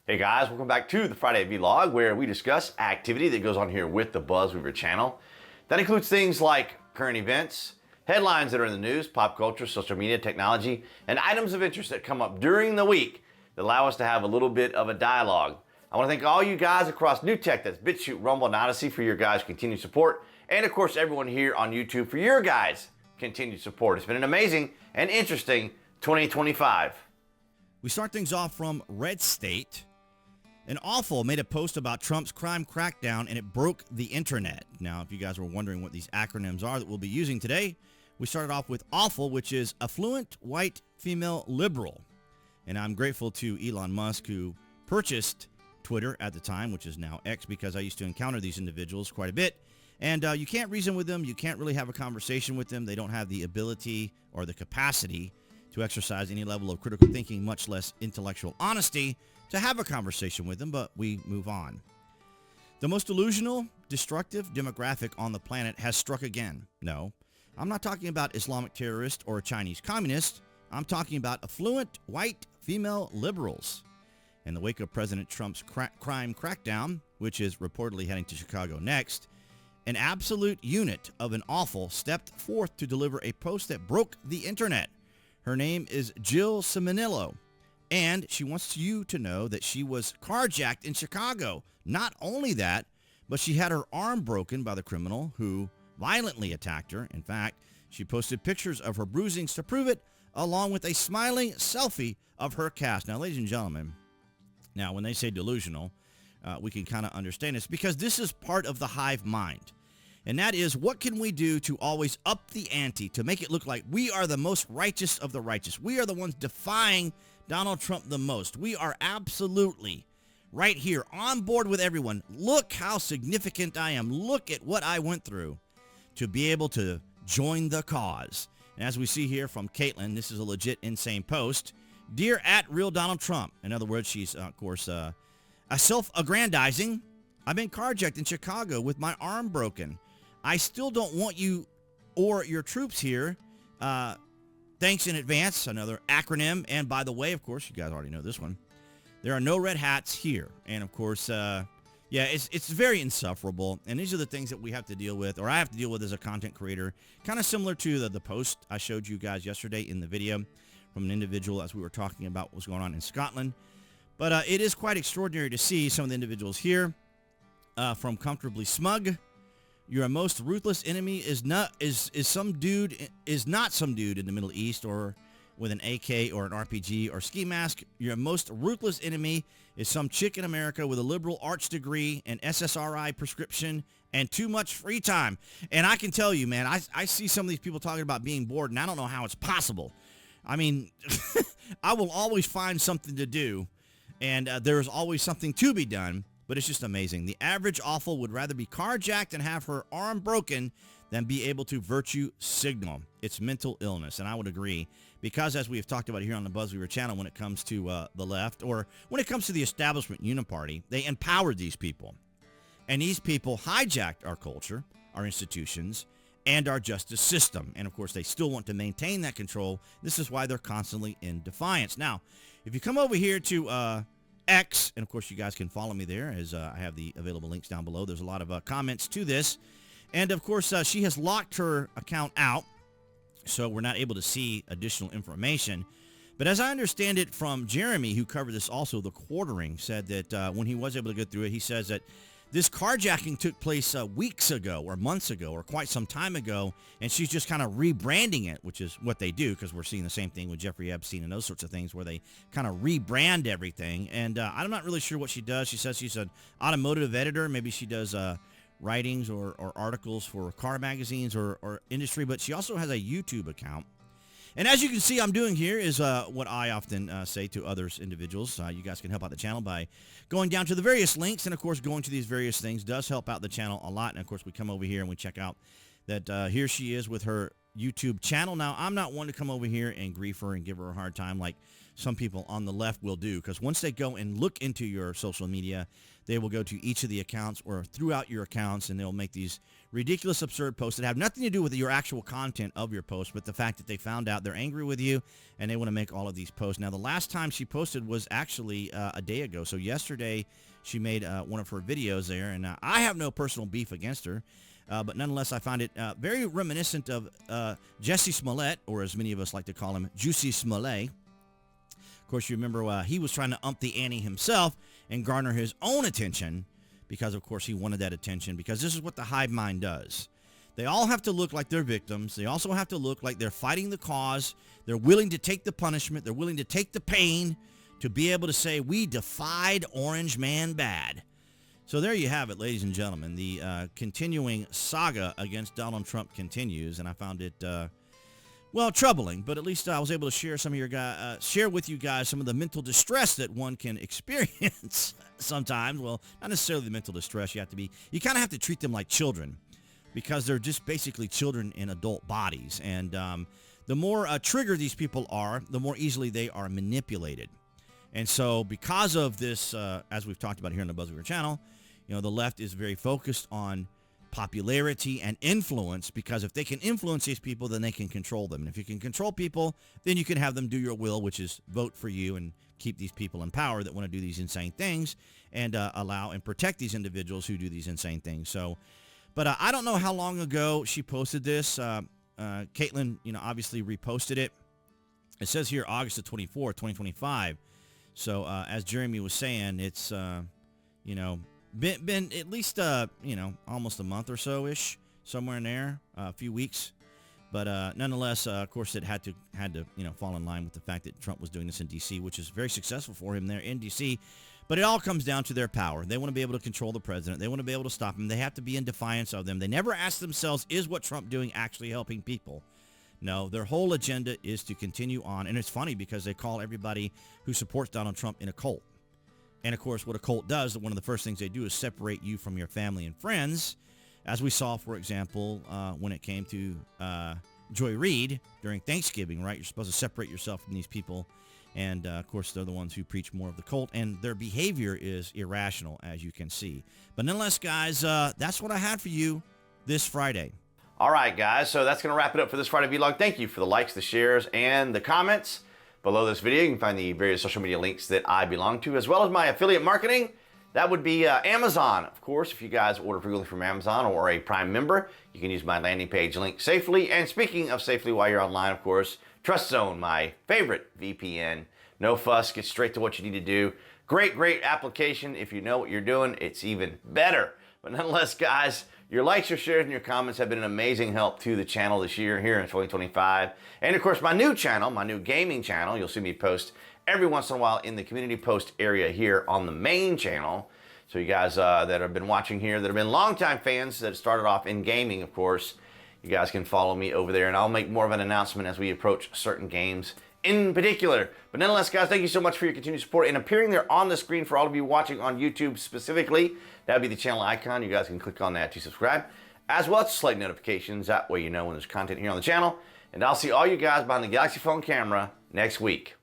Hey guys, welcome back to the Friday Vlog, where we discuss activity that goes on here with the BuzWeaver channel. That includes things like current events, headlines that are in the news, pop culture, social media, technology, and items of interest that come up during the week that allow us to have a little bit of a dialogue. I want to thank all you guys across New Tech, that's BitChute, Rumble, and Odyssey, for your guys' continued support, and of course everyone here on YouTube for your guys' continued support. It's been an amazing and interesting 2025. We start things off from Red State. An Awful made a post about Trump's crime crackdown, and it broke the internet. Now, if you guys were wondering what these acronyms are that we'll be using today, we started off with Awful, which is Affluent White Female Liberal. And I'm grateful to Elon Musk, who purchased Twitter at the time, which is now X, because I used to encounter these individuals quite a bit. And you can't reason with them. You can't really have a conversation with them. They don't have the ability or the capacity to exercise any level of critical thinking, much less intellectual honesty, to have a conversation with them, but we move on. The most delusional, destructive demographic on the planet has struck again. No, I'm not talking about Islamic terrorists or Chinese communists. I'm talking about affluent white female liberals. In the wake of President Trump's crime crackdown, which is reportedly heading to Chicago next, an absolute unit of an awful stepped forth to deliver a post that broke the internet. Her name is Jill Ciminillo, and she wants you to know that she was carjacked in Chicago. Not only that, but she had her arm broken by the criminal who violently attacked her. In fact, she posted pictures of her bruisings to prove it, along with a smiling selfie of her cast. Now, ladies and gentlemen, now when they say delusional, we can kind of understand this, because this is part of the hive mind. And that is, what can we do to always up the ante, to make it look like we are the most righteous of the righteous? We are the ones defying Donald Trump the most. We are absolutely right here on board with everyone. Look how significant I am. Look at what I went through to be able to join the cause. And as we see here from Caitlin, this is a legit insane post. Dear @real Donald Trump. In other words, she's, of course, a self-aggrandizing. I've been carjacked in Chicago with my arm broken. I still don't want you or your troops here. Thanks in advance, another acronym. And by the way, of course, you guys already know this one. There are no red hats here. And of course, yeah, it's very insufferable. And these are the things that we have to deal with, or I have to deal with as a content creator. Kind of similar to the post I showed you guys yesterday in the video from an individual as we were talking about what was going on in Scotland. But it is quite extraordinary to see some of the individuals here from Comfortably Smug. Your most ruthless enemy is not some dude in the Middle East or with an AK or an RPG or ski mask. Your most ruthless enemy is some chick in America with a liberal arts degree, an SSRI prescription, and too much free time. And I can tell you, man, I see some of these people talking about being bored, and I don't know how it's possible. I mean, I will always find something to do, and there's always something to be done. But it's just amazing. The average awful would rather be carjacked and have her arm broken than be able to virtue signal. It's mental illness, and I would agree. Because as we have talked about here on the BuzWeaver channel, when it comes to the left, or when it comes to the establishment uniparty, they empowered these people. And these people hijacked our culture, our institutions, and our justice system. And of course, they still want to maintain that control. This is why they're constantly in defiance. Now, if you come over here to X, and of course you guys can follow me there, as I have the available links down below. There's a lot of comments to this, and of course she has locked her account out, so we're not able to see additional information. But as I understand it from Jeremy, who covered this also, the quartering, said that when he was able to go through it, he says that this carjacking took place weeks ago or months ago or quite some time ago, and she's just kind of rebranding it, which is what they do, because we're seeing the same thing with Jeffrey Epstein and those sorts of things where they kind of rebrand everything. And I'm not really sure what she does. She says she's an automotive editor. Maybe she does writings or articles for car magazines or industry, but she also has a YouTube account. And as you can see, I'm doing here is what I often say to others individuals. You guys can help out the channel by going down to the various links. And, of course, going to these various things does help out the channel a lot. And, of course, we come over here and we check out that here she is with her YouTube channel. Now, I'm not one to come over here and grief her and give her a hard time like some people on the left will do, because once they go and look into your social media, they will go to each of the accounts or throughout your accounts, and they'll make these ridiculous, absurd posts that have nothing to do with your actual content of your post, but the fact that they found out they're angry with you, and they want to make all of these posts. Now, the last time she posted was actually a day ago. So yesterday, she made one of her videos there, and I have no personal beef against her. But nonetheless, I find it very reminiscent of Jesse Smollett, or as many of us like to call him, Juicy Smollett. Of course, you remember he was trying to ump the ante himself and garner his own attention because, of course, he wanted that attention, because this is what the hive mind does. They all have to look like they're victims. They also have to look like they're fighting the cause. They're willing to take the punishment. They're willing to take the pain to be able to say, we defied Orange Man bad. So there you have it, ladies and gentlemen. The continuing saga against Donald Trump continues, and I found it, well, troubling. But at least I was able to share some of your share with you guys some of the mental distress that one can experience sometimes. Well, not necessarily the mental distress. You kind of have to treat them like children, because they're just basically children in adult bodies. And the more triggered these people are, the more easily they are manipulated. And so because of this, as we've talked about here on the BuzWeaver channel, you know, the left is very focused on popularity and influence, because if they can influence these people, then they can control them. And if you can control people, then you can have them do your will, which is vote for you and keep these people in power that want to do these insane things, and allow and protect these individuals who do these insane things. So, but I don't know how long ago she posted this. Caitlin, you know, obviously reposted it. It says here August the 24th, 2025. So as Jeremy was saying, it's, you know, been at least, you know, almost a month or so-ish, somewhere in there, a few weeks. But nonetheless, of course, it had to, you know, fall in line with the fact that Trump was doing this in D.C., which is very successful for him there in D.C. But it all comes down to their power. They want to be able to control the president. They want to be able to stop him. They have to be in defiance of them. They never ask themselves, is what Trump doing actually helping people? No, their whole agenda is to continue on. And it's funny because they call everybody who supports Donald Trump in a cult. And, of course, what a cult does, one of the first things they do is separate you from your family and friends, as we saw, for example, when it came to Joy Reid during Thanksgiving, right? You're supposed to separate yourself from these people. And, of course, they're the ones who preach more of the cult, and their behavior is irrational, as you can see. But nonetheless, guys, that's what I had for you this Friday. All right, guys, so that's going to wrap it up for this Friday vlog. Thank you for the likes, the shares, and the comments. Below this video, you can find the various social media links that I belong to, as well as my affiliate marketing. That would be Amazon. Of course, if you guys order frequently from Amazon or are a Prime member, you can use my landing page link safely. And speaking of safely while you're online, of course, Trust Zone, my favorite VPN. No fuss, get straight to what you need to do. Great, great application. If you know what you're doing, it's even better. But nonetheless, guys, your likes, your shares, and your comments have been an amazing help to the channel this year here in 2025. And of course, my new channel, my new gaming channel, you'll see me post every once in a while in the community post area here on the main channel. So you guys that have been watching here, that have been longtime fans that started off in gaming, of course, you guys can follow me over there, and I'll make more of an announcement as we approach certain games in particular. But nonetheless, guys, thank you so much for your continued support and appearing there on the screen for all of you watching on YouTube specifically. That would be the channel icon. You guys can click on that to subscribe, as well as select notifications. That way you know when there's content here on the channel. And I'll see all you guys behind the Galaxy phone camera next week.